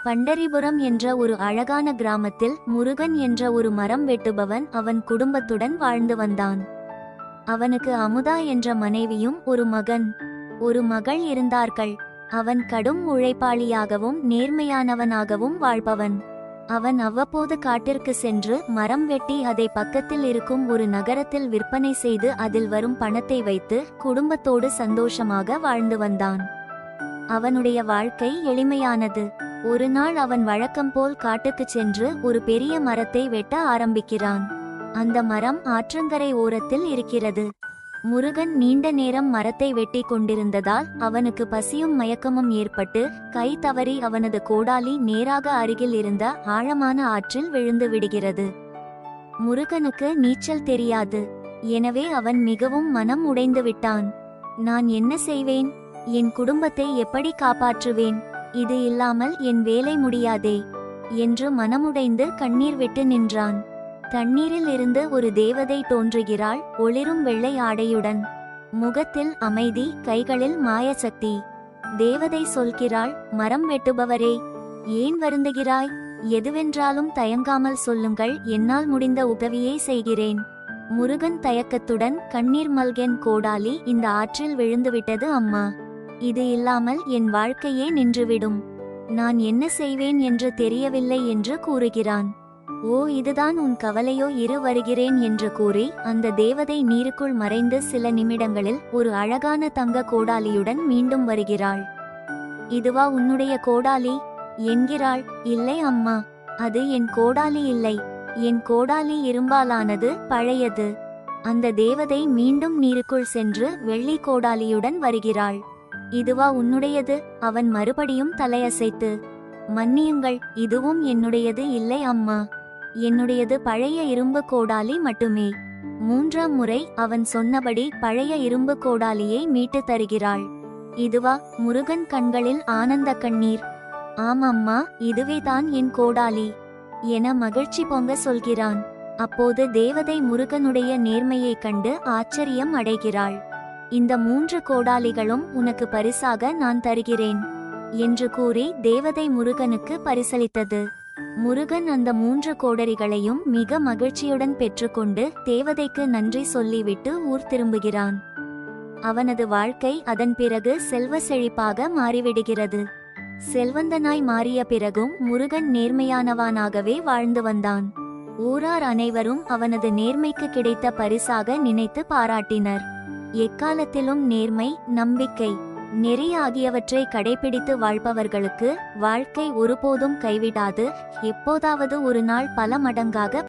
பண்டரிபுரம் என்ற ஒரு அழகான கிராமத்தில் முருகன் என்ற ஒரு மரம் வெட்டுபவன் அவன் குடும்பத்துடன் வாழ்ந்து வந்தான். அவனுக்கு அமுதா என்ற மனைவியும் ஒரு மகள் இருந்தார்கள். அவன் கடும் உழைப்பாளியாகவும் நேர்மையானவனாகவும் வாழ்பவன். அவன் அவ்வப்போது காட்டிற்கு சென்று மரம் வெட்டி அதை பக்கத்தில் இருக்கும் ஒரு நகரத்தில் விற்பனை செய்து அதில் வரும் பணத்தை வைத்து குடும்பத்தோடு சந்தோஷமாக வாழ்ந்து வந்தான். அவனுடைய வாழ்க்கை எளிமையானது. ஒரு நாள் அவன் வழக்கம் போல் காட்டுக்குச் சென்று ஒரு பெரிய மரத்தை வெட்ட ஆரம்பிக்கிறான். அந்த மரம் ஆற்றங்கரை ஓரத்தில் இருக்கிறது. முருகன் நீண்ட நேரம் மரத்தை வெட்டி கொண்டிருந்ததால் அவனுக்கு பசியும் மயக்கமும் ஏற்பட்டு கை தவறி அவனது கோடாலி நேராக அருகில் இருந்த ஆழமான ஆற்றில் விழுந்து விடுகிறது. முருகனுக்கு நீச்சல் தெரியாது. எனவே அவன் மிகவும் மனம் உடைந்து விட்டான். நான் என்ன செய்வேன்? என் குடும்பத்தை எப்படி காப்பாற்றுவேன்? இது இல்லாமல் என் வேலை முடியாதே என்று மனமுடைந்து கண்ணீர் விட்டு நின்றான். தண்ணீரில் இருந்து ஒரு தேவதை தோன்றுகிறாள், ஒளிரும் வெள்ளை ஆடையுடன். முகத்தில் அமைதி, கைகளில் மாயசக்தி. தேவதை சொல்கிறாள், மரம் வெட்டுபவரே, ஏன் வருந்துகிறாய்? எதுவென்றாலும் தயங்காமல் சொல்லுங்கள், என்னால் முடிந்த உதவியை செய்கிறேன். முருகன் தயக்கத்துடன், கண்ணீர் மல்கென் கோடாலி இந்த ஆற்றில் விழுந்துவிட்டது அம்மா. இது இல்லாமல் என் வாழ்க்கையே நின்றுவிடும். நான் என்ன செய்வேன் என்று தெரியவில்லை என்று கூறுகிறான். ஓ, இதுதான் உன் கவலையோ? இரு வருகிறேன் என்று கூறி அந்த தேவதை நீருக்குள் மறைந்து சில நிமிடங்களில் ஒரு அழகான தங்க கோடாலியுடன் மீண்டும் வருகிறாள். இதுவா உன்னுடைய கோடாலி என்கிறாள். இல்லை அம்மா, அது என் கோடாலி இல்லை. என் கோடாலி இரும்பாலானது, பழையது. அந்த தேவதை மீண்டும் நீருக்குள் சென்று வெள்ளி கோடாலியுடன் வருகிறாள். இதுவா உன்னுடையது? அவன் மறுபடியும் தலையசைத்து, மன்னியுங்கள், இதுவும் என்னுடையது இல்லை அம்மா. என்னுடையது பழைய இரும்பு கோடாலி மட்டுமே. மூன்றாம் முறை அவன் சொன்னபடி பழைய இரும்பு கோடாலியை மீட்டு தருகிறாள். இதுவா? முருகன் கண்களில் ஆனந்த கண்ணீர். ஆமம்மா, இதுவே தான் என் கோடாலி என மகிழ்ச்சி பொங்க சொல்கிறான். அப்போது தேவதை முருகனுடைய நேர்மையைக் கண்டு ஆச்சரியம் அடைகிறாள். இந்த 3 கோடாலிகளும் உனக்கு பரிசாக நான் தருகிறேன் என்று கூறி தேவதை முருகனுக்கு பரிசளித்தது. முருகன் அந்த 3 கோடரிகளையும் மிக மகிழ்ச்சியுடன் பெற்றுக்கொண்டு தேவதைக்கு நன்றி சொல்லிவிட்டு ஊர் திரும்புகிறான். அவனது வாழ்க்கை அதன் பிறகு செல்வ செழிப்பாக மாறிவிடுகிறது. செல்வந்தனாய் மாறிய பிறகும் முருகன் நேர்மையானவனாகவே வாழ்ந்து வந்தான். ஊரார் அனைவரும் அவனது நேர்மைக்கு கிடைத்த பரிசாக நினைத்து பாராட்டினர். எக்காலத்திலும் நேர்மை, நம்பிக்கை, நெறி ஆகியவற்றை கடைபிடித்து வாழ்பவர்களுக்கு வாழ்க்கை ஒருபோதும் கைவிடாது, எப்போதாவது ஒரு நாள் பல மடங்காக